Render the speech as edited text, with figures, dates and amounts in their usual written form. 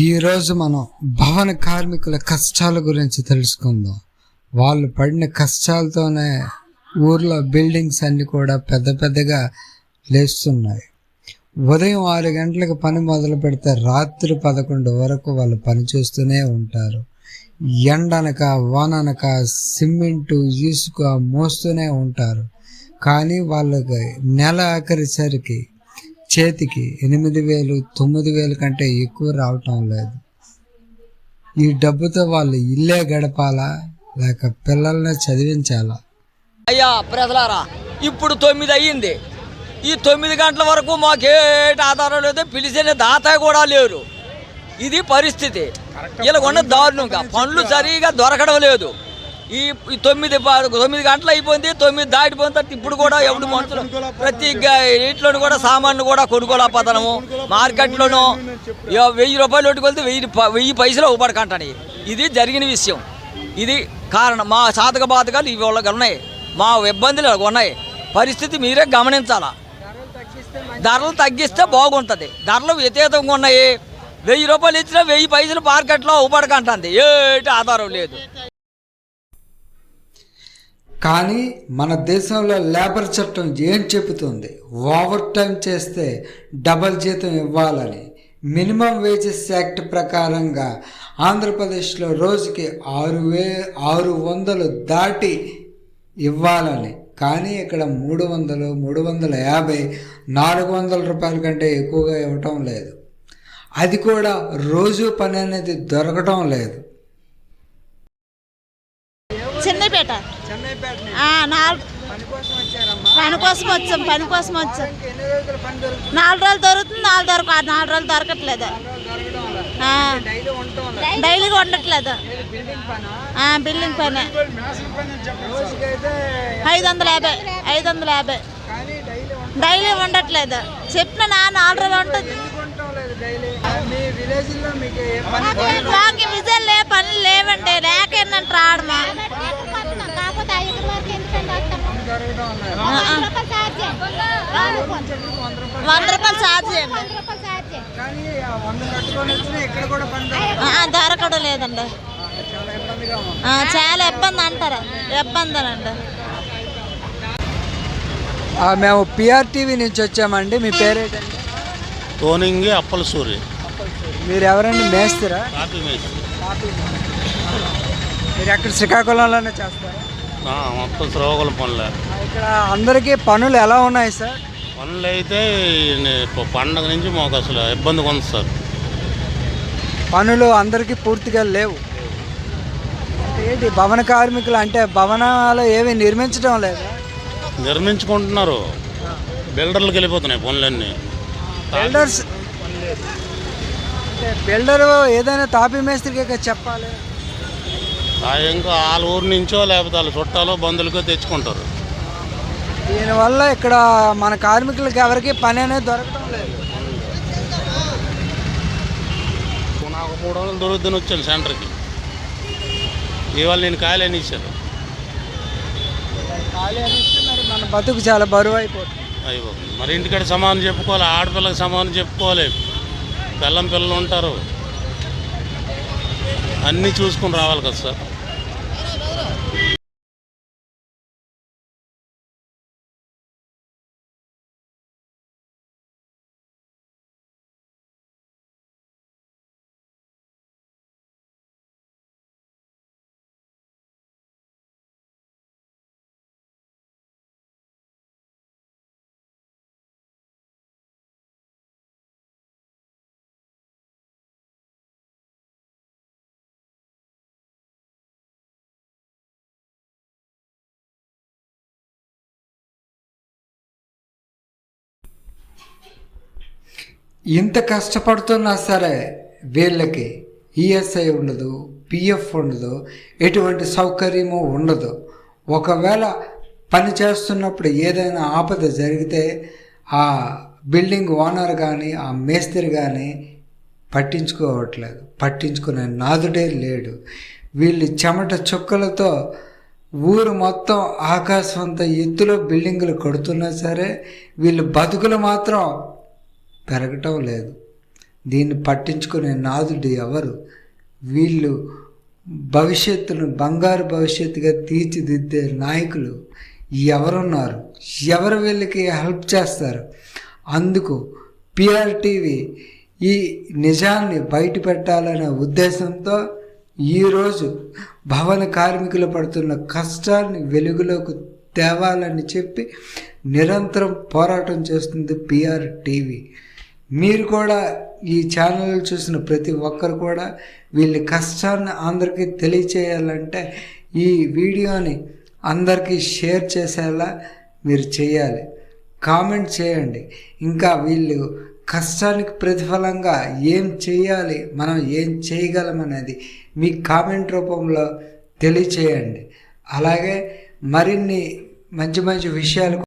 ఈరోజు మనం భవన కార్మికుల కష్టాల గురించి తెలుసుకుందాం. వాళ్ళు పడిన కష్టాలతోనే ఊర్లో బిల్డింగ్స్ అన్నీ కూడా పెద్ద పెద్దగా లేస్తున్నాయి. ఉదయం 6 గంటలకు పని మొదలు పెడితే రాత్రి 11 వరకు వాళ్ళు పని చేస్తూనే ఉంటారు. ఎండనక వాననక సిమెంటు ఇసుక మోస్తూనే ఉంటారు. కానీ వాళ్ళకి నెల ఆఖరిసరికి చేతికి 8,000 9,000 కంటే ఎక్కువ రావటం లేదు. ఈ డబ్బుతో వాళ్ళు ఇల్లే గడపాలా లేక పిల్లల్ని చదివించాలా? అయ్యా ప్రజలారా, ఇప్పుడు 9 అయ్యింది. ఈ 9 గంటల వరకు మాకేటి ఆధారం లేదు, పిలిచిన దాత కూడా లేరు. ఇది పరిస్థితి. ఇలా ఉన్న దారుణంగా పనులు సరిగా దొరకడం లేదు. ఈ 9 గంటలు అయిపోయింది, 9 దాటిపోయిన తర్వాత ఇప్పుడు కూడా ఎవడు మనుషులు ప్రతి ఇంట్లోనూ కూడా సామాన్లు కూడా కొనుక్కోలేకపోతాము. మార్కెట్లోనూ 1000 రూపాయలు పెట్టుకెళ్తే 1000 పైసలు ఉపడకంటాయి. ఇది జరిగిన విషయం. ఇది కారణం. మా సాధక బాధకాలు ఇవి వాళ్ళకి ఉన్నాయి, మా ఇబ్బందులు ఉన్నాయి. పరిస్థితి మీరే గమనించాలా. ధరలు తగ్గిస్తే బాగుంటుంది. ధరలు వ్యతిరేకంగా ఉన్నాయి. 1000 రూపాయలు ఇచ్చినా 1000 పైసలు మార్కెట్లో ఉపడకంటుంది. ఏటి ఆధారం లేదు. కానీ మన దేశంలో లేబర్ చట్టం ఏం చెబుతుంది? ఓవర్ టైం చేస్తే డబల్ జీతం ఇవ్వాలని. మినిమం వేజెస్ యాక్ట్ ప్రకారంగా ఆంధ్రప్రదేశ్లో రోజుకి 600 దాటి ఇవ్వాలని. కానీ ఇక్కడ 300, 350, 400 రూపాయల కంటే ఎక్కువగా ఇవ్వటం లేదు. అది కూడా రోజు పని అనేది దొరకటం లేదు. చెన్నైపేట పని కోసం వచ్చాం. 4 రోజులు దొరుకుతుంది, 4 రోజులు దొరకట్లేదు. డైలీగా ఉండట్లేదు. బిల్డింగ్ పని 550 డైలీ ఉండట్లేదు. చెప్పిన 4 రోజులు ఉంటుంది. మాకు విజయలే పనులు లేవండి, లేకేందంటే రావడమా. 100 రూపాయలు ఛార్జ్ చేయండి. దొరకడం లేదండి. చాలా ఇబ్బంది అంటారు. ఇబ్బందేనండి. మేము పిఆర్టీవీ నుంచి వచ్చామండి. మీ పేరేంటండి? తోనింగి అప్పలసూరి. మీరు ఎవరండి? మేస్తారా? మీరు ఎక్కడ శ్రీకాకుళంలోనే చేస్తారా? మొత్తం శ్రీకాకుళం పనులే. ఇక్కడ అందరికీ పనులు ఎలా ఉన్నాయి సార్? పనులు అయితే పండగ నుంచి మాకు అసలు ఇబ్బందిగా ఉంది సార్. పనులు అందరికీ పూర్తిగా లేవు. ఏంటి భవన కార్మికులు అంటే భవనాలు ఏవి నిర్మించడం లేదా? నిర్మించుకుంటున్నారు, బిల్డర్లకు వెళ్ళిపోతున్నాయి పనులన్నీ. బిల్డరు ఏదైనా తాపీ మేస్త్రికి చెప్పాలి. ఇంకా వాళ్ళ ఊరు నుంచో లేకపోతే వాళ్ళ చుట్టాలో బంధువులకో తెచ్చుకుంటారు. దీనివల్ల ఇక్కడ మన కార్మికులకి ఎవరికి పని అనేది దొరకడం లేదు. నాకు 300 దొరుకుతుంది వచ్చాను సెంటర్కి. ఇవాళ నేను ఖాళీ అని ఇచ్చాను. ఖాళీ అని ఇస్తే మరి మన బతుకు చాలా బరువు అయిపోతుంది. మరి ఇంటికాడ సమానం చెప్పుకోవాలి, ఆడపిల్లకి సమానం చెప్పుకోవాలి. పిల్లలు ఉంటారు, అన్నీ చూసుకుని రావాలి కదా సార్. ఇంత కష్టపడుతున్నా సరే వీళ్ళకి ఈఎస్ఐ ఉండదు, పిఎఫ్ ఉండదు, ఎటువంటి సౌకర్యము ఉండదు. ఒకవేళ పని చేస్తున్నప్పుడు ఏదైనా ఆపద జరిగితే ఆ బిల్డింగ్ ఓనర్ కానీ ఆ మేస్త్రి కానీ పట్టించుకోవట్లేదు. పట్టించుకునే నాదుడే లేడు. వీళ్ళు చెమట చుక్కలతో ఊరు మొత్తం ఆకాశవంత ఎత్తులో బిల్డింగులు కడుతున్నా సరే వీళ్ళు బతుకులు మాత్రం పెరగటం లేదు. దీన్ని పట్టించుకునే నాదుడు ఎవరు? వీళ్ళు భవిష్యత్తును బంగారు భవిష్యత్తుగా తీర్చిదిద్దే నాయకులు ఎవరున్నారు? ఎవరు వీళ్ళకి హెల్ప్ చేస్తారు? అందుకు పిఆర్ టీవీ ఈ నిజాన్ని బయట పెట్టాలనే ఉద్దేశంతో ఈరోజు భవన కార్మికులు పడుతున్న కష్టాన్ని వెలుగులోకి తేవాలని చెప్పి నిరంతరం పోరాటం చేస్తుంది పిఆర్ టీవీ. మీరు కూడా ఈ ఛానల్ చూసిన ప్రతి ఒక్కరు కూడా వీళ్ళ కష్టాన్ని అందరికీ తెలియచేయాలంటే ఈ వీడియోని అందరికీ షేర్ చేసేలా మీరు చేయాలి, కామెంట్ చేయండి. ఇంకా వీళ్ళు కష్టానికి ప్రతిఫలంగా ఏం చేయాలి, మనం ఏం చేయగలమనేది మీ కామెంట్ రూపంలో తెలియచేయండి. అలాగే మరిన్ని మంచి మంచి విషయాలు